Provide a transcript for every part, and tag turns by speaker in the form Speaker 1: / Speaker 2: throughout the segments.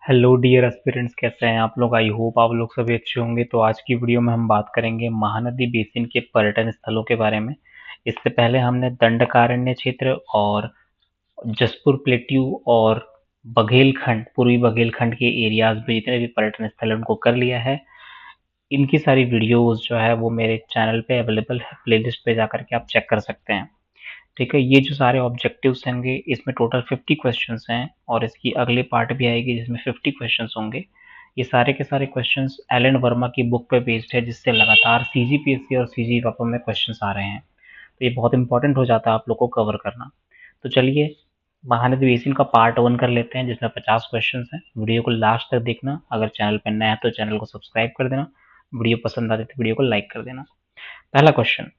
Speaker 1: Hello dear aspirants, कैसे हैं आप लोग। आई होप आप लोग सभी अच्छे होंगे। तो आज की वीडियो में हम बात करेंगे महानदी बेसिन के पर्यटन स्थलों के बारे में। इससे पहले हमने दंडकारण्य क्षेत्र और जसपुर प्लेट्यू और बघेलखंड, पूर्वी बघेलखंड के एरियाज में जितने भी पर्यटन स्थल हैं उनको कर लिया है। इनकी सारी वीडियोस जो है वो मेरे चैनल पे अवेलेबल है, प्लेलिस्ट पे जाकर के आप चेक कर सकते हैं। ठीक है, ये जो सारे ऑब्जेक्टिव्स होंगे इसमें टोटल 50 क्वेश्चंस हैं और इसकी अगली पार्ट भी आएगी जिसमें 50 क्वेश्चंस होंगे। ये सारे के सारे क्वेश्चंस एलन वर्मा की बुक पे बेस्ड है, जिससे लगातार सीजीपीएससी और सीजी पेपर में क्वेश्चंस आ रहे हैं। तो ये बहुत इंपॉर्टेंट हो जाता है आप लोग को कवर करना। तो चलिए महानदी बेसिन का पार्ट 1 कर लेते हैं जिसमें 50 क्वेश्चंस हैं। वीडियो को लास्ट तक देखना। अगर चैनल पर नया है तो चैनल को सब्सक्राइब कर देना। वीडियो पसंद आती तो वीडियो को लाइक कर देना। पहला क्वेश्चन,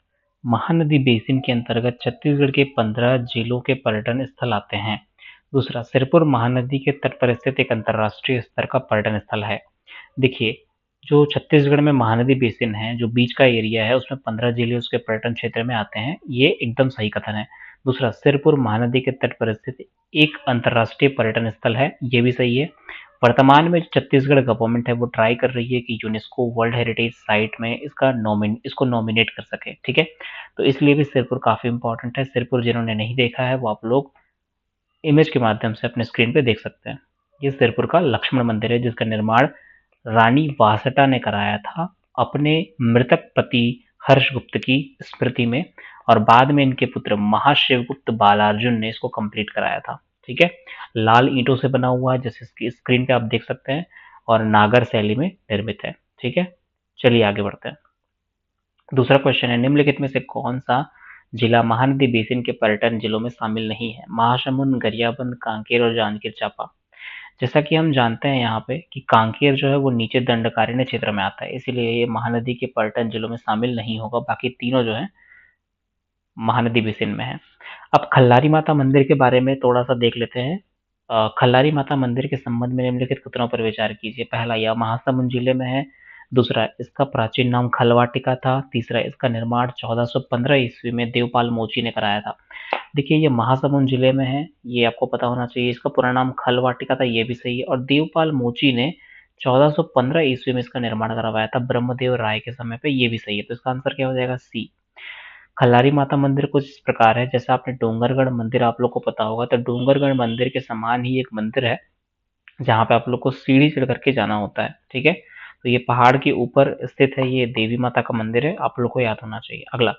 Speaker 1: महानदी बेसिन के अंतर्गत छत्तीसगढ़ के 15 जिलों के पर्यटन स्थल आते हैं। दूसरा, सिरपुर महानदी के तट पर स्थित एक अंतर्राष्ट्रीय स्तर का पर्यटन स्थल है। देखिए, जो छत्तीसगढ़ में महानदी बेसिन है, जो बीच का एरिया है, उसमें 15 जिले उसके पर्यटन क्षेत्र में आते हैं। ये एकदम सही कथन है। दूसरा, सिरपुर महानदी के तट पर स्थित एक अंतर्राष्ट्रीय पर्यटन स्थल है, ये भी सही है। वर्तमान में छत्तीसगढ़ गवर्नमेंट है वो ट्राई कर रही है कि यूनेस्को वर्ल्ड हेरिटेज साइट में इसको नॉमिनेट कर सके। ठीक है, तो इसलिए भी सिरपुर काफी इंपॉर्टेंट है। सिरपुर जिन्होंने नहीं देखा है वो आप लोग इमेज के माध्यम से अपने स्क्रीन पे देख सकते हैं। ये सिरपुर का लक्ष्मण मंदिर है जिसका निर्माण रानी वासटा ने कराया था अपने मृतक पति हर्षगुप्त की स्मृति में, और बाद में इनके पुत्र महाशिवगुप्त बालार्जुन ने इसको कंप्लीट कराया था। ठीक है, लाल ईंटों से बना हुआ है जैसे इसकी स्क्रीन पे आप देख सकते हैं, और नागर शैली में निर्मित है। ठीक है, चलिए आगे बढ़ते हैं। दूसरा क्वेश्चन है, निम्नलिखित में से कौन सा जिला महानदी बेसिन के पर्यटन जिलों में शामिल नहीं है। महासमुंद, गरियाबंद, कांकेर और जांजगीर चांपा। जैसा कि हम जानते हैं यहाँ पे कि कांकेर जो है वो नीचे दंडकारण्य क्षेत्र में आता है, इसीलिए ये महानदी के पर्यटन जिलों में शामिल नहीं होगा। बाकी तीनों जो है महानदी बेसिन में है। अब खल्लारी माता मंदिर के बारे में थोड़ा सा देख लेते हैं। खल्लारी माता मंदिर के संबंध में निम्नलिखित कथनों पर विचार कीजिए। पहला, यह महासमुंद जिले में है। दूसरा, इसका प्राचीन नाम खलवाटिका था। तीसरा, इसका निर्माण 1415 ईस्वी में देवपाल मोची ने कराया था। देखिए, ये महासमुंद जिले में है, ये आपको पता होना चाहिए। इसका पूरा नाम खलवाटिका था, ये भी सही है। और देवपाल मोची ने 1415 ईस्वी में इसका निर्माण करवाया था ब्रह्मदेव राय के समय पे, ये भी सही है। तो इसका आंसर क्या हो जाएगा, सी। खल्लारी माता मंदिर कुछ इस प्रकार है, जैसा आपने डोंगरगढ़ मंदिर आप लोग को पता होगा, तो डोंगरगढ़ मंदिर के समान ही एक मंदिर है जहाँ पे आप लोग को सीढ़ी चढ़ करके जाना होता है। ठीक है, तो ये पहाड़ के ऊपर स्थित है, ये देवी माता का मंदिर है, आप लोग को याद होना चाहिए। अगला,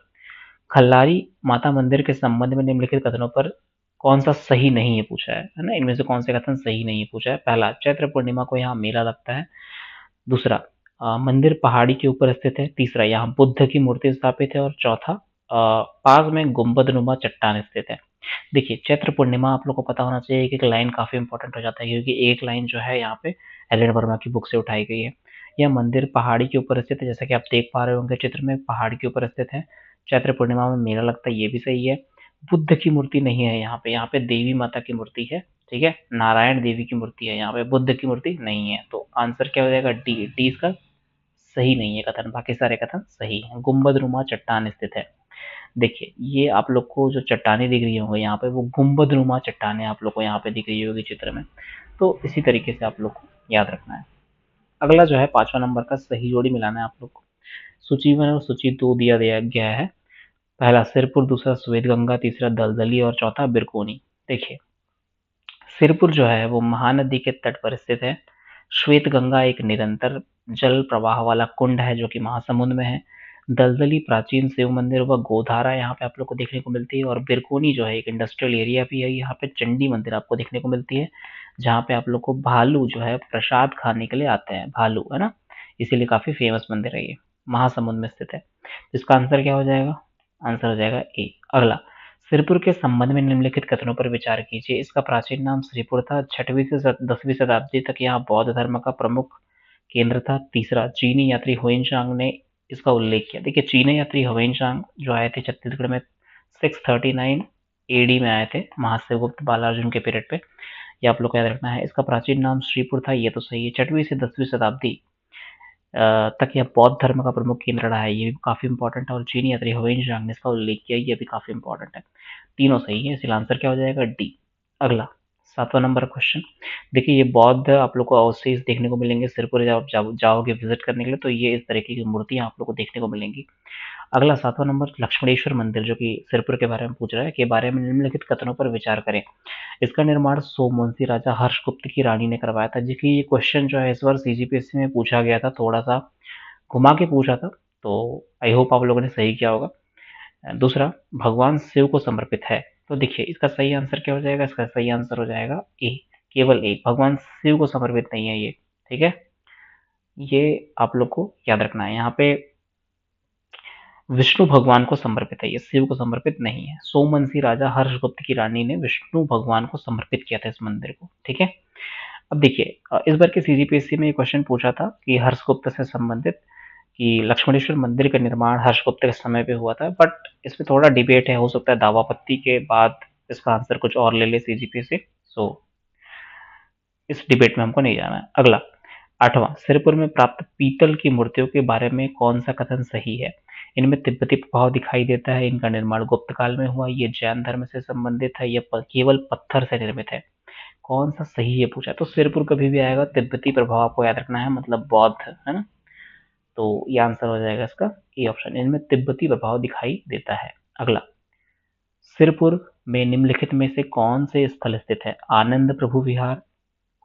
Speaker 1: खल्लारी माता मंदिर के संबंध में निम्नलिखित कथनों पर कौन सा सही नहीं है पूछा है ना। इनमें से कौन से कथन सही नहीं है पूछा है। पहला, चैत्र पूर्णिमा को यहाँ मेला लगता है। दूसरा, मंदिर पहाड़ी के ऊपर स्थित है। तीसरा, यहाँ बुद्ध की मूर्ति स्थापित है। और चौथा, पास में गुंबद नुमा चट्टान स्थित है। देखिए, चैत्र पूर्णिमा आप लोग को पता होना चाहिए कि एक लाइन काफी इंपॉर्टेंट हो जाता है, क्योंकि एक लाइन जो है यहाँ पे एलन वर्मा की बुक से उठाई गई है। यह मंदिर पहाड़ी के ऊपर स्थित है, जैसा कि आप देख पा रहे होंगे चित्र में, पहाड़ के ऊपर स्थित है। चैत्र पूर्णिमा में मेला लगता है, ये भी सही है। बुद्ध की मूर्ति नहीं है यहाँ पे देवी माता की मूर्ति है। ठीक है, नारायण देवी की मूर्ति है, यहाँ पे बुद्ध की मूर्ति नहीं है। तो आंसर क्या हो जाएगा, डी। डी इसका सही नहीं है कथन, बाकी सारे कथन सही है। गुंबद नुमा चट्टान स्थित है। देखिए, ये आप लोग को जो चट्टानें दिख रही होंगी यहाँ पे, वो गुंबद नुमा चट्टानें आप लोग को यहाँ पे दिख रही होगी चित्र में। तो इसी तरीके से आप लोग को याद रखना है। अगला जो है 5वां नंबर का, सही जोड़ी मिलाना है आप लोग को। सूची 1 और सूची 2 दिया गया है। पहला सिरपुर, दूसरा श्वेत गंगा, तीसरा दलदली और चौथा बिरकोनी। देखिए, सिरपुर जो है वो महानदी के तट पर स्थित है। श्वेत गंगा एक निरंतर जल प्रवाह वाला कुंड है जो कि महासमुंद में है। दलदली प्राचीन शिव मंदिर व गोधारा यहाँ पे आप लोग को देखने को मिलती है। और बिरकोनी जो है एक इंडस्ट्रियल एरिया भी है, यहाँ पे चंडी मंदिर आपको देखने को मिलती है, जहाँ पे आप लोग को भालू जो है प्रसाद खाने के लिए आते हैं, भालू है ना, इसीलिए काफी फेमस मंदिर है ये, महासमुंद में स्थित है। इसका आंसर क्या हो जाएगा, आंसर हो जाएगा ए। अगला, सिरपुर के संबंध में निम्नलिखित कथनों पर विचार कीजिए। इसका प्राचीन नाम श्रीपुर था। 6वीं से 10वीं शताब्दी तक यहाँ बौद्ध धर्म का प्रमुख केंद्र था। तीसरा, चीनी यात्री हुएनसांग ने इसका उल्लेख किया। देखिए, चीनी यात्री हुएनसांग जो आए थे छत्तीसगढ़ में 639 एडी में आए थे, महाशिवगुप्त बालार्जुन के पीरियड पे, ये आप लोग को याद रखना है। इसका प्राचीन नाम श्रीपुर था, ये तो सही है। 6वीं से 10वीं शताब्दी तक यह बौद्ध धर्म का प्रमुख केंद्र रहा है, ये भी काफी इंपॉर्टेंट है। और चीनी यात्री हुएनसांग ने इसका उल्लेख किया, ये भी काफी इंपॉर्टेंट है। तीनों सही है, इसलिए आंसर क्या हो जाएगा, डी। अगला, 7वां नंबर क्वेश्चन, देखिए ये बौद्ध आप लोग को अवशेष देखने को मिलेंगे सिरपुर, जब आप जाओगे विजिट करने के लिए तो ये इस तरीके की मूर्तियां आप लोग को देखने को मिलेंगी। अगला 7वां नंबर लक्ष्मणेश्वर मंदिर, जो कि सिरपुर के बारे में पूछ रहा है, के बारे में निम्नलिखित कथनों पर विचार करें। इसका निर्माण सोमवंशी राजा हर्षगुप्त की रानी ने करवाया था। जी कि ये क्वेश्चन जो है इस बार सीजीपीएससी में पूछा गया था, थोड़ा सा घुमा के पूछा था, तो आई होप आप लोगों ने सही किया होगा। दूसरा, भगवान शिव को समर्पित है, तो देखिए इसका सही आंसर क्या हो जाएगा, इसका सही आंसर हो जाएगा ए, केवल ए, भगवान शिव को समर्पित नहीं है ये। ठीक है, ये आप लोग को याद रखना है। यहाँ पे विष्णु भगवान को समर्पित है, ये शिव को समर्पित नहीं है। सोमवंशी राजा हर्षगुप्त की रानी ने विष्णु भगवान को समर्पित किया था इस मंदिर को। ठीक है, अब देखिए इस बार के सीजीपीएससी में ये क्वेश्चन पूछा था कि हर्षगुप्त से संबंधित कि लक्ष्मणेश्वर मंदिर का निर्माण हर्षगुप्त के समय पे हुआ था, बट इसमें थोड़ा डिबेट है, हो सकता है दावापत्ती के बाद इसका आंसर कुछ और ले ले सीजीपीएससी, सो इस डिबेट में हमको नहीं जाना है। अगला 8वां, सिरपुर में प्राप्त पीतल की मूर्तियों के बारे में कौन सा कथन सही है। इनमें तिब्बती प्रभाव दिखाई देता है, इनका निर्माण गुप्त काल में हुआ, ये जैन धर्म से संबंधित है, यह केवल पत्थर से निर्मित है। कौन सा सही है पूछा, तो सिरपुर कभी भी आएगा तिब्बती प्रभाव आपको याद रखना है, मतलब बौद्ध, है ना, तो ये आंसर हो जाएगा इसका ए ऑप्शन, इनमें तिब्बती प्रभाव दिखाई देता है। अगला, सिरपुर में निम्नलिखित में से कौन से स्थल स्थित है। आनंद प्रभु विहार,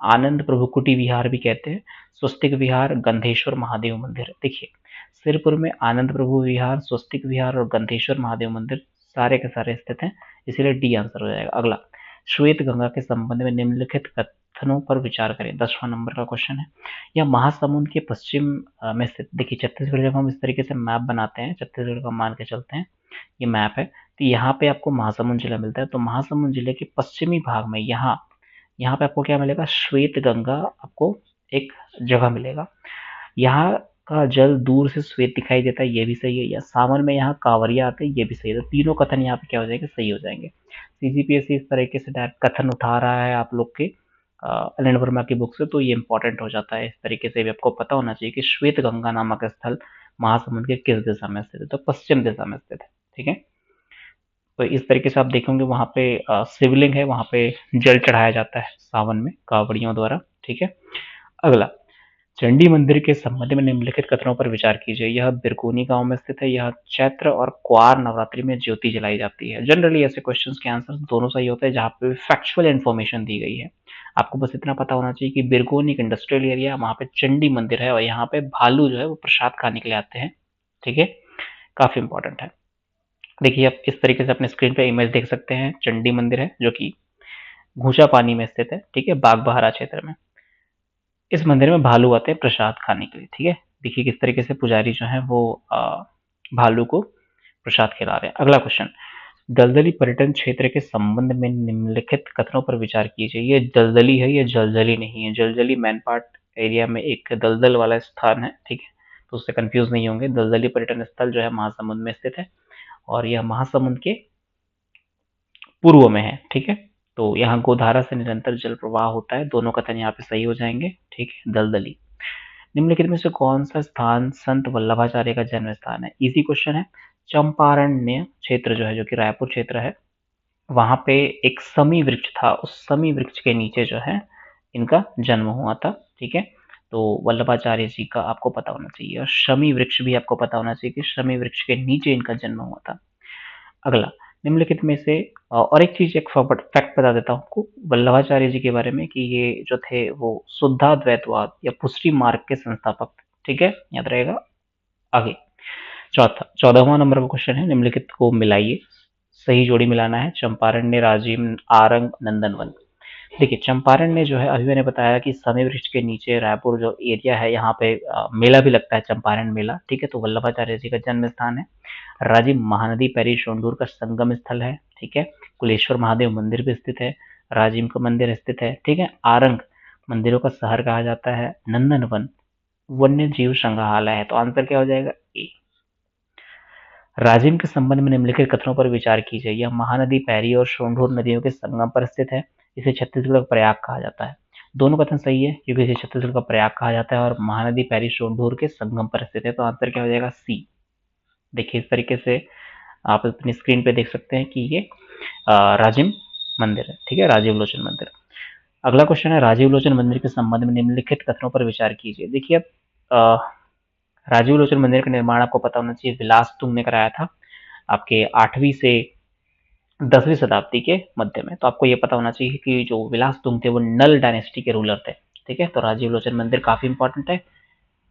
Speaker 1: आनंद प्रभु कुटी विहार भी कहते हैं, स्वस्तिक विहार, गंधेश्वर महादेव मंदिर। देखिए सिरपुर में आनंद प्रभु विहार, स्वस्तिक विहार और गंधेश्वर महादेव मंदिर सारे के सारे स्थित हैं, इसीलिए डी आंसर हो जाएगा। अगला, श्वेत गंगा के संबंध में निम्नलिखित कथनों पर विचार करें, 10वां नंबर का क्वेश्चन है। यह महासमुंद के पश्चिम में स्थित, देखिए छत्तीसगढ़ जब हम इस तरीके से मैप बनाते हैं, छत्तीसगढ़ का मान के चलते हैं, ये मैप है, तो यहाँ पे आपको महासमुंद जिला मिलता है, तो महासमुंद जिले के पश्चिमी भाग में यहाँ यहाँ पे आपको क्या मिलेगा, श्वेत गंगा आपको एक जगह मिलेगा। यहाँ का जल दूर से श्वेत दिखाई देता है, ये भी सही है। या सावन में यहाँ कांवरिया आते हैं, ये भी सही है। तो तीनों कथन यहाँ पे क्या हो जाएंगे, सही हो जाएंगे। सीजीपीएससी इस तरीके से डायरेक्ट कथन उठा रहा है आप लोग के अनिल वर्मा की बुक से, तो ये इंपॉर्टेंट हो जाता है। इस तरीके से भी आपको पता होना चाहिए कि श्वेत गंगा नामक स्थल महासमुंद के किस दिशा में स्थित है, तो पश्चिम दिशा में स्थित है। ठीक है, तो इस तरीके से आप देखेंगे वहाँ पे शिवलिंग है, वहाँ पे जल चढ़ाया जाता है सावन में कांवड़ियों द्वारा। ठीक है, अगला, चंडी मंदिर के संबंध में निम्नलिखित कथनों पर विचार कीजिए। यह बिरकोनी गांव में स्थित है, यह चैत्र और क्वार नवरात्रि में ज्योति जलाई जाती है। जनरली ऐसे क्वेश्चंस के आंसर दोनों सही होते हैं जहाँ पे फैक्चुअल इन्फॉर्मेशन दी गई है। आपको बस इतना पता होना चाहिए कि बिरकोनी एक इंडस्ट्रियल एरिया, वहाँ पे चंडी मंदिर है और यहाँ पे भालू जो है वो प्रसाद खाने के लिए आते हैं। ठीक है, काफी इंपॉर्टेंट है। देखिए आप इस तरीके से अपने स्क्रीन पे इमेज देख सकते हैं, चंडी मंदिर है जो कि घूचा पानी में स्थित है। ठीक है, बागबहारा क्षेत्र में। इस मंदिर में भालू आते हैं प्रसाद खाने के लिए। ठीक है, देखिए किस तरीके से पुजारी जो है वो भालू को प्रसाद खिला रहे हैं। अगला क्वेश्चन, दलदली पर्यटन क्षेत्र के संबंध में निम्नलिखित कथनों पर विचार कीजिए। ये दलदली है, ये जलजली नहीं है। जलजली मैनपाट एरिया में एक दलदल वाला स्थान है। ठीक है, तो उससे कंफ्यूज नहीं होंगे। दलदली पर्यटन स्थल जो है महासमुंद में स्थित है और यह महासमुंद के पूर्व में है। ठीक है, तो यहाँ गोधारा से निरंतर जल प्रवाह होता है, दोनों कथन यहाँ पे सही हो जाएंगे। ठीक है, दलदली। निम्नलिखित में से कौन सा स्थान संत वल्लभाचार्य का जन्म स्थान है। इजी क्वेश्चन है। चंपारण्य क्षेत्र जो है, जो कि रायपुर क्षेत्र है, वहां पे एक समी वृक्ष था, उस समी वृक्ष के नीचे जो है इनका जन्म हुआ था। ठीक है, तो वल्लभाचार्य जी का आपको पता होना चाहिए, और शमी वृक्ष भी आपको पता होना चाहिए कि शमी वृक्ष के नीचे इनका जन्म हुआ था। अगला, निम्नलिखित में से और एक चीज, एक फैक्ट बता देता हूँ आपको वल्लभाचार्य जी के बारे में कि ये जो थे वो शुद्धाद्वैतवाद या पुष्टि मार्ग के संस्थापक। ठीक है, याद रहेगा। आगे चौथा 14वां नंबर का क्वेश्चन है, निम्नलिखित को मिलाइए, सही जोड़ी मिलाना है। चंपारण्य, राजिम, आरंग, नंदनवन। देखिए चंपारण ने जो है, अभी मैंने बताया कि समी वृक्ष के नीचे रायपुर जो एरिया है, यहाँ पे मेला भी लगता है, चंपारण मेला। ठीक है, तो वल्लभाचार्य जी का जन्म स्थान है। राजिम महानदी पैरी शोंडूर का संगम स्थल है। ठीक है, कुलेश्वर महादेव मंदिर भी स्थित है, राजिम का मंदिर स्थित है। ठीक है, आरंग मंदिरों का शहर कहा जाता है। नंदनवन वन्य जीव संग्रहालय है, तो आंसर क्या हो जाएगा, ए। राजिम के संबंध में निम्नलिखित कथनों पर विचार कीजिए। यह महानदी पैरी और शोंढूर नदियों के संगम पर स्थित है, इसे छत्तीसगढ़ का प्रयाग कहा जाता है। दोनों कथन सही है, क्योंकि इसे छत्तीसगढ़ का प्रयाग कहा जाता है और महानदी पैरी शोंढूर के संगम पर स्थित है, तो आंसर क्या हो जाएगा, सी। देखिए इस तरीके से आप अपनी स्क्रीन पे देख सकते हैं कि ये राजिम मंदिर है। ठीक है, राजीव लोचन मंदिर। अगला क्वेश्चन है राजीव लोचन मंदिर के संबंध में निम्नलिखित कथनों पर विचार कीजिए। देखिए अब राजीव लोचन मंदिर का निर्माण आपको पता होना चाहिए विलास तुंग ने कराया था आपके 8वीं से 10वीं शताब्दी के मध्य में। तो आपको ये पता होना चाहिए कि जो विलास तुंग थे वो नल डायनेस्टी के रूलर थे। ठीक है, तो राजीव लोचन मंदिर काफी इंपॉर्टेंट है,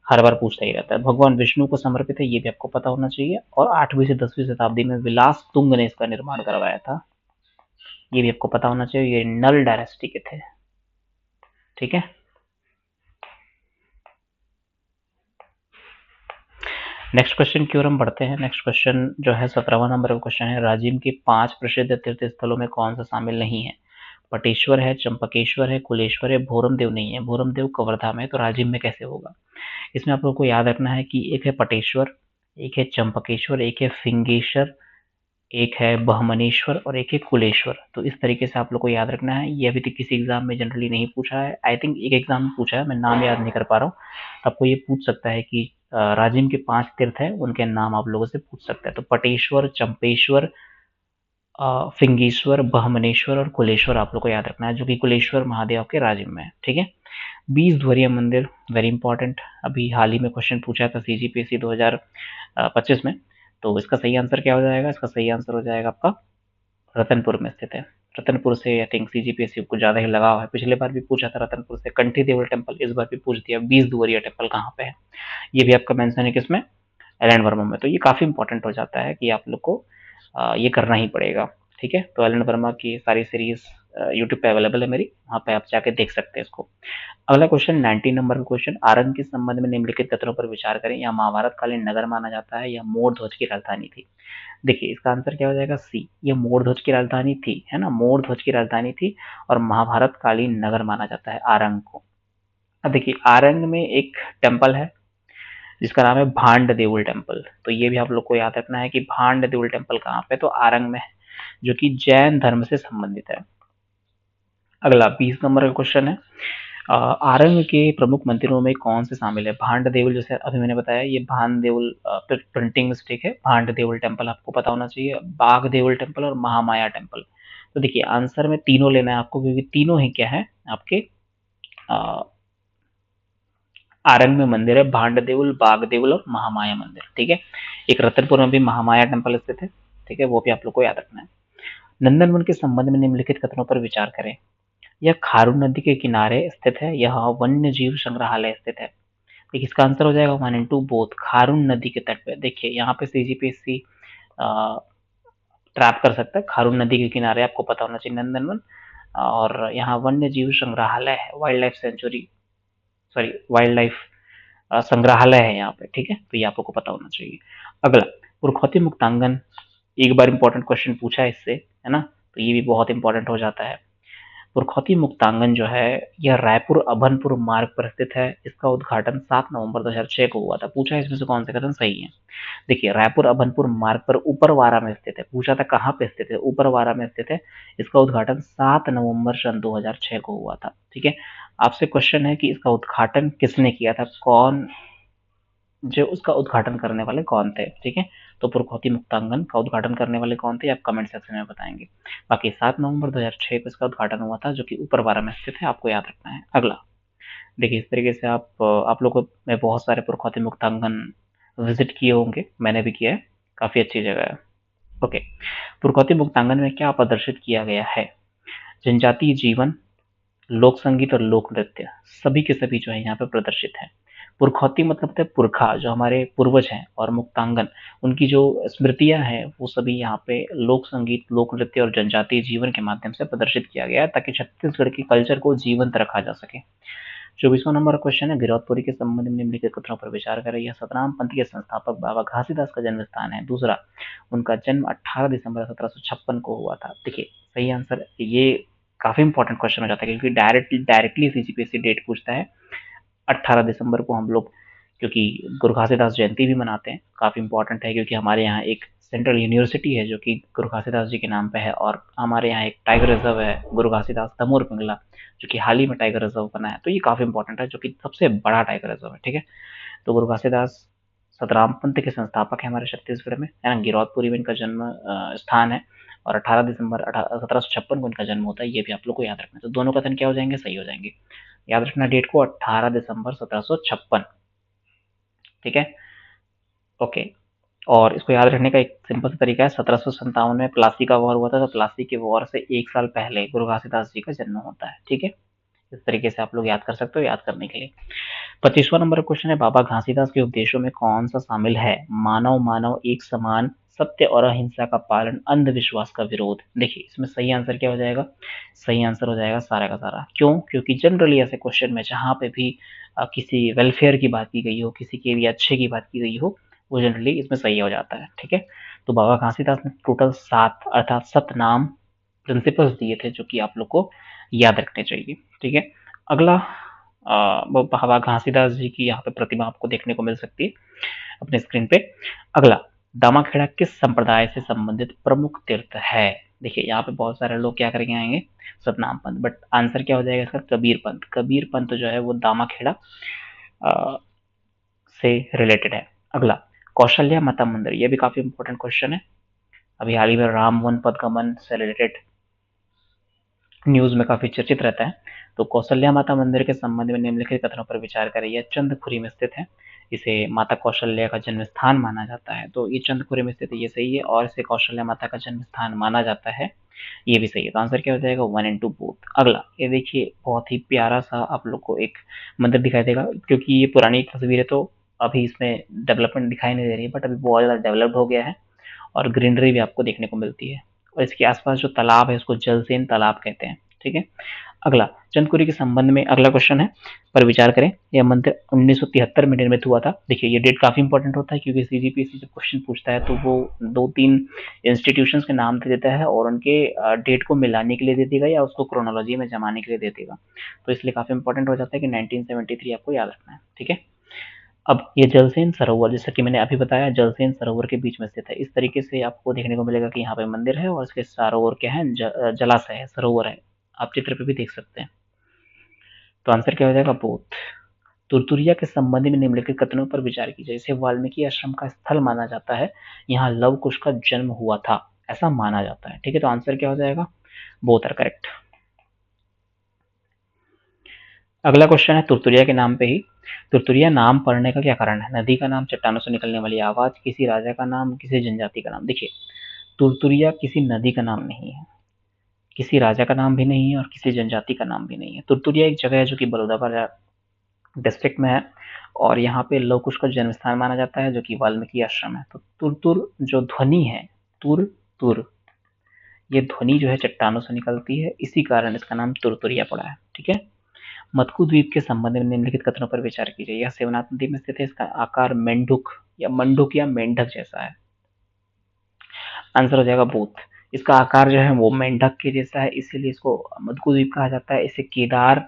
Speaker 1: हर बार पूछता ही रहता है। भगवान विष्णु को समर्पित है, ये भी आपको पता होना चाहिए। और 8वीं से 10वीं शताब्दी में विलास तुंग ने इसका निर्माण करवाया था, ये भी आपको पता होना चाहिए। ये नल डायनेस्टी के थे। ठीक है, नेक्स्ट क्वेश्चन की ओर हम बढ़ते हैं। नेक्स्ट क्वेश्चन जो है 17वां नंबर का क्वेश्चन है, राजिम के 5 प्रसिद्ध तीर्थ स्थलों में कौन सा शामिल नहीं है? पटेश्वर है, चंपकेश्वर है, कुलेश्वर है, भोरमदेव नहीं है। भोरमदेव कवर्धा में, तो राजिम में कैसे होगा? इसमें आप लोगों को याद रखना है कि एक है पटेश्वर, एक है चंपकेश्वर, एक है फिंगेश्वर, एक है बहमनेश्वर और एक है कुलेश्वर। तो इस तरीके से आप लोग को याद रखना है। ये अभी तक किसी एग्जाम में जनरली नहीं पूछा है, आई थिंक एक एग्जाम में पूछा है, मैं नाम याद नहीं कर पा रहा हूँ। आपको ये पूछ सकता है कि राजिम के 5 तीर्थ हैं, उनके नाम आप लोगों से पूछ सकता है। तो पटेश्वर, चंपेश्वर, फिंगेश्वर, बहमनेश्वर और कुलेश्वर आप लोग को याद रखना है, जो कि कुलेश्वर महादेव के राजिम में है। ठीक है, 20 ध्वरीय मंदिर, वेरी इंपॉर्टेंट, अभी हाल ही में क्वेश्चन पूछा था सीजीपीएससी 2025 में। तो इसका सही आंसर क्या हो जाएगा? इसका सही आंसर हो जाएगा आपका रतनपुर में स्थित है। रतनपुर से आई थिंक सीजीपीएससी को ज्यादा ही लगाव है, पिछले बार भी पूछा था रतनपुर से। कंठी देवल टेम्पल इस बार भी पूछ दिया। 20 दुवरिया टेम्पल कहाँ पे है, ये भी आपका मेंशन है किसमें? एलन वर्मा में। तो ये काफी इंपॉर्टेंट हो जाता है कि आप लोग को ये करना ही पड़ेगा। ठीक है, तो एलन वर्मा की सारी सीरीज यूट्यूब पे अवेलेबल है मेरी, वहाँ पे आप जाके देख सकते हैं इसको। अगला क्वेश्चन 19 नंबर का क्वेश्चन, आरंग के संबंध में निम्नलिखित कथनों पर विचार करें। यह महाभारत कालीन नगर माना जाता है या मोर ध्वज की राजधानी थी? देखिए इसका आंसर क्या हो जाएगा? सी, ये मोर ध्वज की राजधानी थी, है ना, मोर ध्वज की राजधानी थी और महाभारत कालीन नगर माना जाता है आरंग को। अब देखिए आरंग में एक टेम्पल है जिसका नाम है भांड देउल टेम्पल। तो ये भी आप लोग को याद रखना है कि भांड देउल टेम्पल कहाँ पे? तो आरंग में है, जो कि जैन धर्म से संबंधित है। अगला 20 नंबर का क्वेश्चन है, आरंग के प्रमुख मंदिरों में कौन से शामिल है? भांड देउल, जैसे अभी मैंने बताया, ये भांड देउल प्रिंटिंग मिस्टेक है, भांड देउल टेम्पल आपको पता होना चाहिए, बाघ देउल टेम्पल और महामाया टेम्पल। तो देखिए आंसर में तीनों लेना है आपको, क्योंकि तीनों ही क्या है आपके आरंग में मंदिर है, भांड देउल, बाघ देउल और महामाया मंदिर। ठीक है, एक रतनपुर में भी महामाया टेम्पल स्थित है। ठीक है, वो भी आप लोग को याद रखना है। नंदनवन के संबंध में निम्नलिखित कथनों पर विचार करें। यह खारून नदी के किनारे स्थित है, यह वन्य जीव संग्रहालय स्थित है। देखिए इसका आंसर हो जाएगा 1 and 2 बोथ, खारून नदी के तट पे। देखिए यहाँ पे सीजीपीएससी ट्रैप कर सकता है, खारून नदी के किनारे आपको पता होना चाहिए नंदनवन, और यहाँ वन्य जीव संग्रहालय है, wild life sanctuary, sorry wild life संग्रहालय है यहाँ पे। ठीक है, तो ये आप लोग को पता होना चाहिए। अगला पुरखौती मुक्तांगन, एक बार इंपॉर्टेंट क्वेश्चन पूछा है इससे, है ना, तो ये भी बहुत इंपॉर्टेंट हो जाता है। पुरखौती मुक्तांगन जो है यह रायपुर अभनपुर मार्ग पर स्थित है। इसका उद्घाटन 7 नवंबर 2006 को हुआ था। पूछा है इसमें से कौन से कथन सही है? देखिए रायपुर अभनपुर मार्ग पर ऊपरवारा में स्थित है। पूछा था कहाँ पे स्थित है? ऊपरवारा में स्थित है। इसका उद्घाटन 7 नवंबर सन 2006 को हुआ था। ठीक है, आपसे क्वेश्चन है कि इसका उद्घाटन किसने किया था, कौन, जो उसका उद्घाटन करने वाले कौन थे? ठीक है, तो पुरखौती मुक्तांगन का उद्घाटन करने वाले कौन थे आप कमेंट सेक्शन में बताएंगे। बाकी 7 नवंबर 2006 को इसका उद्घाटन हुआ था, जो कि ऊपरवारा में स्थित है, आपको याद रखना है। अगला देखिए इस तरीके से आप लोगों को मैं बहुत सारे पुरखौती मुक्तांगन विजिट किए होंगे, मैंने भी किया है, काफी अच्छी जगह है। ओके, पुरखौती मुक्तांगन में क्या प्रदर्शित किया गया है? जनजातीय जीवन, लोक संगीत और लोक नृत्य, सभी के सभी जो है यहाँ पे प्रदर्शित है। पुरखौती मतलब होता है पुरखा, जो हमारे पूर्वज हैं, और मुक्तांगन उनकी जो स्मृतियां हैं, वो सभी यहाँ पे लोक संगीत, लोक नृत्य और जनजातीय जीवन के माध्यम से प्रदर्शित किया गया है, ताकि छत्तीसगढ़ के कल्चर को जीवंत रखा जा सके। 24वां नंबर क्वेश्चन है, गिरौदपुरी के संबंध में निम्नलिखित कथनों पर विचार करें। यह सतनाम पंथ के संस्थापक बाबा घासीदास का जन्म स्थान है। दूसरा, उनका जन्म 18 दिसंबर 1756 को हुआ था। देखिए सही आंसर, ये काफी इंपॉर्टेंट क्वेश्चन हो जाता है, क्योंकि डायरेक्टली सीजीपीएससी डेट पूछता है। 18 दिसंबर को हम लोग, क्योंकि गुरु घासीदास जयंती भी मनाते हैं, काफी इंपॉर्टेंट है, क्योंकि हमारे यहाँ एक सेंट्रल यूनिवर्सिटी है जो कि गुरु घासीदास जी के नाम पे है, और हमारे यहाँ एक टाइगर रिजर्व है गुरु घासीदास तमोर पिंगला, जो कि हाल ही में टाइगर रिजर्व बना है। तो ये काफी इंपॉर्टेंट है, जो कि सबसे बड़ा टाइगर रिजर्व है। ठीक है, तो गुरु घासीदास सतराम पंथ के संस्थापक है हमारे छत्तीसगढ़ में, है ना, गिरौदपुरी में इनका जन्म स्थान है। और 18 दिसंबर 1756 को इनका जन्म होता है, ये भी आप लोग को याद रखना है। तो दोनों कथन क्या हो जाएंगे, सही हो जाएंगे। याद रखना डेट को, 18 दिसंबर 1756। ठीक है, ओके। और इसको याद रखने का एक सिंपल सा तरीका है, 1757 में प्लासी का वॉर हुआ था, तो प्लासी के वॉर से 1 साल पहले गुरु घासीदास जी का जन्म होता है। ठीक है, इस तरीके से आप लोग याद कर सकते हो, याद करने के लिए। 25वां नंबर क्वेश्चन है, बाबा घासीदास के उपदेशों में कौन सा शामिल है? मानव मानव एक समान, सत्य और अहिंसा का पालन, अंधविश्वास का विरोध। देखिए इसमें सही आंसर क्या हो जाएगा, सही आंसर हो जाएगा सारा का सारा। क्यों? क्योंकि जनरली ऐसे क्वेश्चन में जहां पे भी किसी वेलफेयर की बात की गई हो, किसी के भी अच्छे की बात की गई हो, वो जनरली इसमें सही हो जाता है। ठीक है, तो बाबा घासीदास ने टोटल 7 अर्थात सतनाम प्रिंसिपल्स दिए थे, जो कि आप लोग को याद रखने चाहिए। ठीक है, अगला बाबा घासीदास जी की यहाँ पे प्रतिमा आपको देखने को मिल सकती है अपने स्क्रीन पे। अगला, दामाखेड़ा किस संप्रदाय से संबंधित प्रमुख तीर्थ है? देखिए यहाँ पे बहुत सारे लोग क्या करके आएंगे, सतनाम पंथ, बट आंसर क्या हो जाएगा इसका, कबीर पंथ। कबीर पंथ जो है वो दामाखेड़ा से रिलेटेड है। अगला, कौशल्या माता मंदिर, ये भी काफी इंपॉर्टेंट क्वेश्चन है, अभी हाल ही में राम वन पदगमन से रिलेटेड न्यूज में काफी चर्चित रहता है। तो कौशल्या माता मंदिर के संबंध में निम्नलिखित कथनों पर विचार करें। यह चंदखुरी में स्थित है, इसे माता कौशल्या का जन्म स्थान माना जाता है। तो ये चंदखुरी में स्थित है, ये सही है, और इसे कौशल्या माता का जन्म स्थान माना जाता है, ये भी सही है। तो आंसर क्या हो जाएगा, 1 and 2 बोथ। अगला, ये देखिए बहुत ही प्यारा सा आप लोग को एक मंदिर दिखाई देगा, क्योंकि ये पुरानी तस्वीर है तो अभी इसमें डेवलपमेंट दिखाई नहीं दे रही है, बट अभी बहुत ज्यादा डेवलप्ड हो गया है और ग्रीनरी भी आपको देखने को मिलती है। और इसके आसपास जो तालाब है उसको जलसेन तालाब कहते हैं। ठीक है, अगला, चंदकुरी के संबंध में अगला क्वेश्चन है, पर विचार करें। यह मंदिर 1973 में निर्मित हुआ था। देखिए ये डेट काफी इंपॉर्टेंट होता है, क्योंकि सीजीपीएससी जब क्वेश्चन पूछता है तो वो 2-3 इंस्टीट्यूशंस के नाम दे देता है और उनके डेट को मिलाने के लिए दे देगा या उसको क्रोनोलॉजी में जमाने के लिए दे देगा, तो इसलिए काफी इंपॉर्टेंट हो जाता है कि 1973 आपको याद रखना है। ठीक है, अब ये जलसेन सरोवर, जैसा कि मैंने अभी बताया, जलसेन सरोवर के बीच में स्थित है। इस तरीके से आपको देखने को मिलेगा कि यहाँ पे मंदिर है और इसके चारों ओर क्या है, जलाशय है, सरोवर है, आप चित्र पे भी देख सकते हैं। तो आंसर क्या हो जाएगा, बोथ। तुरतुरिया के संबंध में निम्नलिखित कथनों पर विचार कीजिए। इसे वाल्मीकि आश्रम का स्थल माना जाता है, यहाँ लव कुश का जन्म हुआ था, ऐसा माना जाता है। ठीक है, तो आंसर क्या हो जाएगा, बोथ आर करेक्ट। अगला क्वेश्चन है तुरतुरिया के नाम पे ही। तुरतुरिया नाम पड़ने का क्या कारण है? नदी का नाम, चट्टानों से निकलने वाली आवाज, किसी राजा का नाम, किसी जनजाति का नाम। देखिए तुरतुरिया किसी नदी का नाम नहीं है, किसी राजा का नाम भी नहीं है और किसी जनजाति का नाम भी नहीं है। तुरतुरिया एक जगह है जो कि बलौदाबाजार डिस्ट्रिक्ट में है और यहाँ पे लव कुश का जन्म स्थान माना जाता है, जो कि वाल्मीकि आश्रम है। तो तुर जो ध्वनि है, तुर तुर, ये ध्वनि जो है चट्टानों से निकलती है, इसी कारण इसका नाम तुरतुरिया पड़ा है। ठीक है, मत्कु द्वीप के संबंध में निम्नलिखित कथनों पर विचार कीजिए। यह शिवनाथ नदी में स्थित है, इसका आकार मंडुक या मेंढक जैसा है। आंसर हो जाएगा बोथ। इसका आकार जो है वो मेंढक के जैसा है, इसीलिए इसको मत्कु द्वीप कहा जाता है। इसे केदार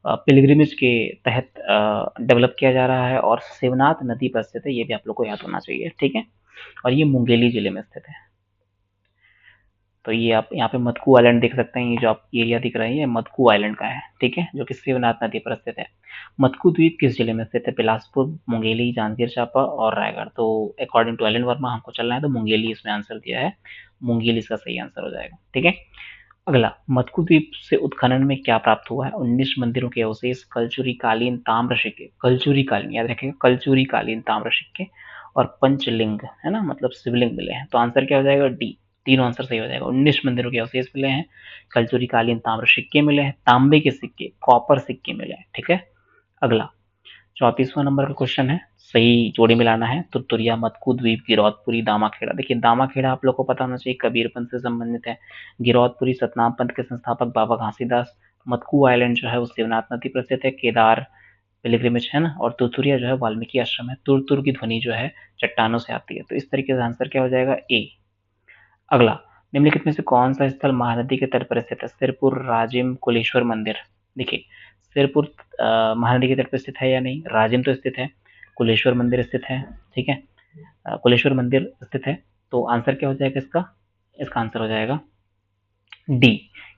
Speaker 1: पिलग्रिमेज के तहत डेवलप किया जा रहा है और शिवनाथ नदी पर स्थित है, ये भी आप लोग को याद होना चाहिए। ठीक है, और ये मुंगेली जिले में स्थित है। तो ये आप यहाँ पे मतकू आइलैंड देख सकते हैं, ये जो आप एरिया दिख रहा है ये मतकू आइलैंड का है। ठीक है, जो कि शिवनाथ नदी पर स्थित है। मतकू द्वीप किस जिले में स्थित है? बिलासपुर, मुंगेली, जांजगीर चांपा और रायगढ़। तो अकॉर्डिंग टू एलन वर्मा हमको चलना है तो मुंगेली इसमें आंसर दिया है, मुंगेली इसका सही आंसर हो जाएगा। ठीक है, अगला, मतकू द्वीप से उत्खनन में क्या प्राप्त हुआ है? 19 मंदिरों के अवशेष, कलचुरी कालीन ताम्र सिक्के, कलचुरी कालीन याद रखिएगा, कलचुरी कालीन ताम्र सिक्के और पंचलिंग, है ना, मतलब शिवलिंग मिले हैं। तो आंसर क्या हो जाएगा, डी। तीनों आंसर सही हो जाएगा। 19 मंदिरों के अवशेष मिले हैं, कलचुरी कालीन ताम्र सिक्के मिले हैं, तांबे के सिक्के, कॉपर सिक्के मिले हैं। ठीक है, अगला 34वां नंबर का क्वेश्चन है, सही जोड़ी मिलाना है। तुरतुरिया, मतकू द्वीप, गिरौदपुरी, दामाखेड़ा। देखिए दामाखेड़ा आप लोग को पता होना चाहिए कबीर पंथ से संबंधित है। गिरौदपुरी सतनाम पंथ के संस्थापक बाबा घासीदास। मतकू आइलैंड जो है वो शिवनाथ नदी पर स्थित है, केदार पिलग्रिमेज है ना, और तुरतुरिया जो है वाल्मीकि आश्रम है। तुर तुर की ध्वनि जो है चट्टानों से आती है। तो इस तरीके से आंसर क्या हो जाएगा, ए। अगला, निम्नलिखित में से कौन सा स्थल महानदी के तट पर स्थित है? सिरपुर, राजिम, कुलेश्वर मंदिर। देखिए सिरपुर महानदी के तट पर स्थित है या नहीं? राजिम तो स्थित है, कुलेश्वर मंदिर स्थित है। ठीक है, कुलेश्वर मंदिर स्थित है। तो आंसर क्या हो जाएगा इसका, इसका आंसर हो जाएगा डी,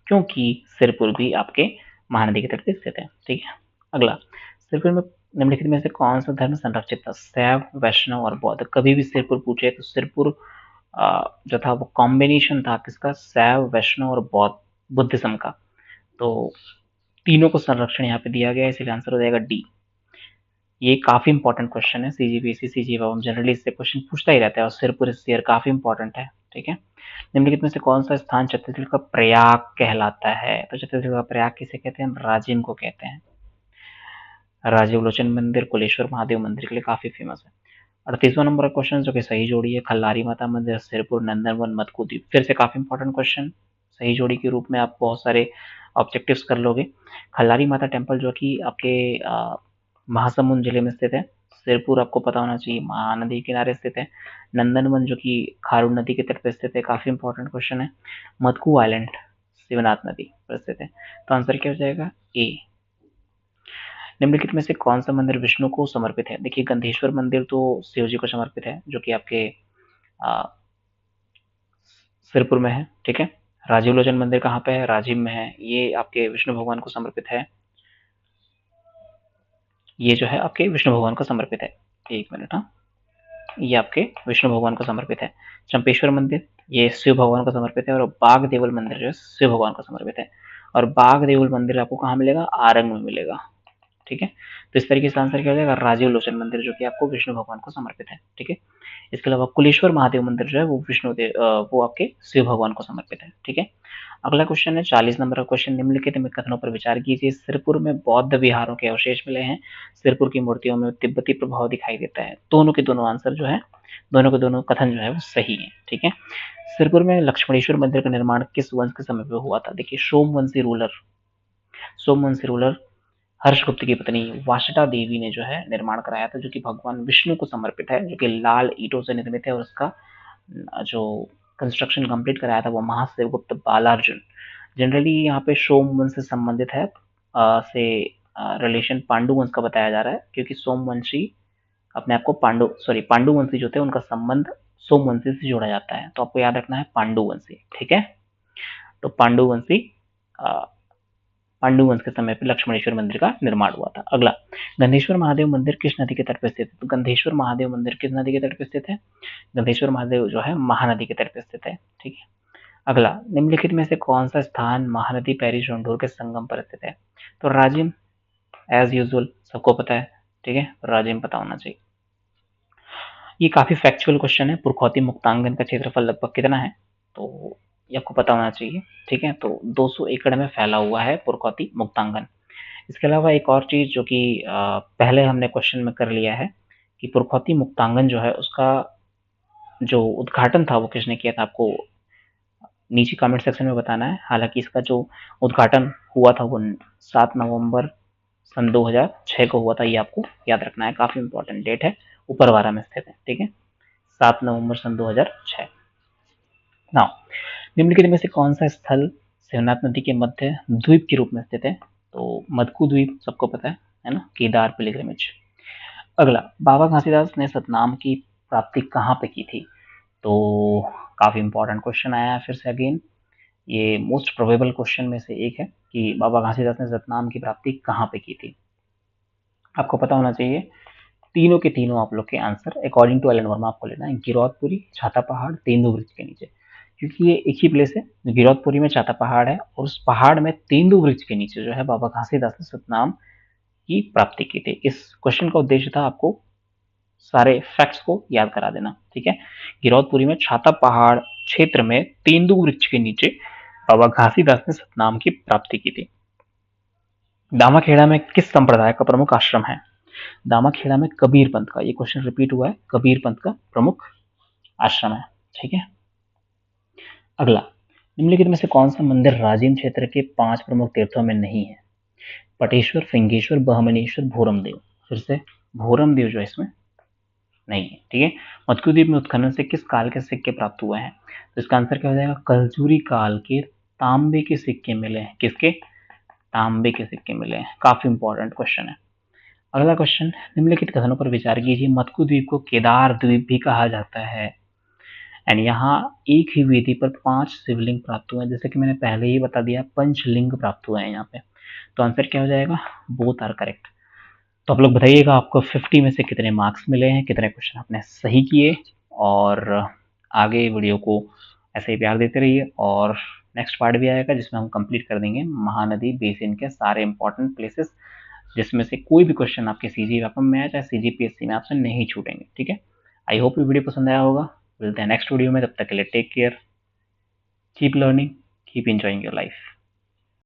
Speaker 1: क्योंकि सिरपुर भी आपके महानदी के तट पर स्थित है। ठीक है, अगला, सिरपुर में निम्नलिखित में से कौन सा धर्म संरक्षित था? शैव, वैष्णव और बौद्ध। कभी भी सिरपुर पूछे तो सिरपुर जो था वो कॉम्बिनेशन था किसका, शैव, वैष्णव और बौद्ध बुद्धिज्म का। तो तीनों को संरक्षण यहाँ पे दिया गया है, इसलिए आंसर हो जाएगा डी। ये काफी इंपॉर्टेंट क्वेश्चन है, सीजीपीएससी सीजीएल जनरली इससे क्वेश्चन पूछता ही रहता है और सिरपुर इस ईयर काफी इंपॉर्टेंट है। ठीक है, निम्नलिखित में से कौन सा स्थान छत्तीसगढ़ का प्रयाग कहलाता है? तो छत्तीसगढ़ का प्रयाग किसे कहते हैं? राजिम को कहते हैं। राजीव लोचन मंदिर कुलेश्वर महादेव मंदिर के लिए काफी फेमस है। 38वां नंबर का क्वेश्चन जो कि सही जोड़ी है, खल्लारी माता मंदिर, सिरपुर, नंदनवन, मतकू द्वीप। फिर से काफी इंपॉर्टेंट क्वेश्चन, सही जोड़ी के रूप में आप बहुत सारे ऑब्जेक्टिव्स कर लोगे। खल्लारी माता टेम्पल जो कि आपके महासमुंद जिले में स्थित है। सिरपुर आपको पता होना चाहिए महानदी किनारे स्थित है। नंदनवन जो कि खारून नदी के तट पर स्थित है, काफी इंपॉर्टेंट क्वेश्चन है। मतकू आइलैंड शिवनाथ नदी पर स्थित है। तो आंसर क्या हो जाएगा? ए। निम्नलिखित में से कौन सा मंदिर विष्णु को समर्पित है? देखिए गंधेश्वर मंदिर तो शिव जी को समर्पित है, जो कि आपके सिरपुर में है। ठीक है, राजीव लोचन मंदिर कहाँ पे है? राजिम में है। ये आपके विष्णु भगवान को समर्पित है। ये जो है आपके विष्णु भगवान को समर्पित है। एक मिनट, हाँ, ये आपके विष्णु भगवान को समर्पित है। चंपेश्वर मंदिर ये शिव भगवान को समर्पित है, और बाग देवल मंदिर जो है शिव भगवान को समर्पित है। और बाग देवल मंदिर आपको कहाँ मिलेगा? आरंग में मिलेगा। ठीक है, तो इस तरीके से आंसर क्या हो जाएगा? राजीव लोचन मंदिर जो कि आपको विष्णु भगवान को समर्पित है। ठीक है, इसके अलावा कुलेश्वर महादेव मंदिर जो है वो वो आपके शिव भगवान को समर्पित है। ठीक है, अगला क्वेश्चन है 40 नंबर का क्वेश्चन, निम्नलिखित में कथनों पर विचार कीजिए। सिरपुर में बौद्ध विहारों के अवशेष मिले हैं, सिरपुर की मूर्तियों में तिब्बती प्रभाव दिखाई देता है। दोनों के दोनों आंसर जो है, दोनों के दोनों कथन जो है वो सही है। ठीक है, सिरपुर में लक्ष्मणेश्वर मंदिर का निर्माण किस वंश के समय पे हुआ था? देखिए सोमवंशी रूलर हर्षगुप्त की पत्नी वाशिटा देवी ने जो है निर्माण कराया था, जो कि भगवान विष्णु को समर्पित है, जो कि लाल ईंटों से निर्मित है। और उसका जो कंस्ट्रक्शन कंप्लीट कराया था वो महाशिवगुप्त बालार्जुन। जनरली यहाँ पे सोमवंश से संबंधित है, से रिलेशन पांडुवंश का बताया जा रहा है, क्योंकि सोमवंशी अपने आप को पांडुवंशी जो थे उनका संबंध सोमवंशी से जोड़ा जाता है। तो आपको याद रखना है पांडुवंशी। ठीक है, तो पांडुवंश के समय पे लक्ष्मणेश्वर मंदिर का निर्माण हुआ था। अगला, गंधेश्वर महादेव मंदिर किस नदी के तट पर स्थित है? तो गंधेश्वर महादेव मंदिर किस नदी के तट पर स्थित है? गंधेश्वर महादेव जो है महानदी के तट पर स्थित है। ठीक है, अगला, निम्नलिखित में से कौन सा स्थान महानदी पैरी जोंडोर के संगम पर स्थित है? तो राजिम, एज यूजुअल सबको पता है। ठीक है, राजिम पता होना चाहिए। ये काफी फैक्चुअल क्वेश्चन है। पुरखौती मुक्तांगन का क्षेत्रफल लगभग कितना है? तो ये आपको पता होना चाहिए। ठीक है, तो 200 एकड़ में फैला हुआ है पुरखौती मुक्तांगन। इसके अलावा एक और चीज जो कि पहले हमने क्वेश्चन में कर लिया है कि पुरखौती मुक्तांगन जो है उसका जो उद्घाटन था वो किसने किया था, आपको नीचे कमेंट सेक्शन में बताना है। हालांकि इसका जो उद्घाटन हुआ था वो 7 नवंबर सन 2006 को हुआ था, ये आपको याद रखना है, काफी इंपॉर्टेंट डेट है, ऊपरवारा में स्थित है। ठीक है, 7 नवंबर सन 2006। नाउ, निम्नलिखित में से कौन सा स्थल शिवनाथ नदी के मध्य द्वीप के रूप में स्थित है? तो मदकू द्वीप सबको पता है ना, केदार पिलग्रिमेज। अगला, बाबा घासीदास ने सतनाम की प्राप्ति कहाँ पे की थी? तो काफी इंपॉर्टेंट क्वेश्चन आया है फिर से अगेन। ये मोस्ट प्रोबेबल क्वेश्चन में से एक है कि बाबा घासीदास ने सतनाम की प्राप्ति कहाँ पे की थी। आपको पता होना चाहिए तीनों के तीनों आप लोग के answer according to Alan Verma आपको लेना है। गिरौदपुरी, छाता पहाड़, तेंदू वृक्ष के नीचे, क्योंकि ये एक ही प्लेस है। गिरौदपुरी में छाता पहाड़ है और उस पहाड़ में तेंदू वृक्ष के नीचे जो है बाबा घासीदास ने सतनाम की प्राप्ति की थी। इस क्वेश्चन का उद्देश्य था आपको सारे फैक्ट्स को याद करा देना। ठीक है, गिरौदपुरी में छाता पहाड़ क्षेत्र में तेंदू वृक्ष के नीचे बाबा घासीदास ने सतनाम की प्राप्ति की थी। दामाखेड़ा में किस संप्रदाय का प्रमुख आश्रम है? दामाखेड़ा में कबीर पंथ का, ये क्वेश्चन रिपीट हुआ है, कबीर पंथ का प्रमुख आश्रम है। ठीक है, अगला, निम्नलिखित में से कौन सा मंदिर राजिम क्षेत्र के 5 प्रमुख तीर्थों में नहीं है? पटेश्वर, फिंगेश्वर, बहमनेश्वर, भोरमदेव। फिर से भोरमदेव जो है इसमें नहीं है। ठीक है, मत्स्यद्वीप में उत्खनन से किस काल के सिक्के प्राप्त हुए हैं? तो इसका आंसर क्या हो जाएगा? कलजूरी काल के तांबे के सिक्के मिले हैं। किसके? तांबे के सिक्के मिले हैं। काफी इंपॉर्टेंट क्वेश्चन है। अगला क्वेश्चन, निम्नलिखित कथनों पर विचार कीजिए। मत्कु द्वीप को केदार द्वीप भी कहा जाता है, एंड यहाँ एक ही वेदी पर 5 शिवलिंग प्राप्त हुए हैं। जैसे कि मैंने पहले ही बता दिया, पंचलिंग प्राप्त हुए हैं यहाँ पे। तो आंसर क्या हो जाएगा? Both are correct. तो आप लोग बताइएगा आपको 50 में से कितने मार्क्स मिले हैं, कितने क्वेश्चन आपने सही किए, और आगे वीडियो को ऐसे ही प्यार देते रहिए, और नेक्स्ट पार्ट भी आएगा जिसमें हम कंप्लीट कर देंगे महानदी बेसिन के सारे इंपॉर्टेंट प्लेसेस, जिसमें से कोई भी क्वेश्चन आपके सीजी में आया चाहे सीजीपीएससी में आपसे नहीं छूटेंगे। ठीक है, आई होप ये वीडियो पसंद आया होगा। मिलते हैं नेक्स्ट वीडियो में, तब तक के लिए take care, keep learning, keep enjoying your life.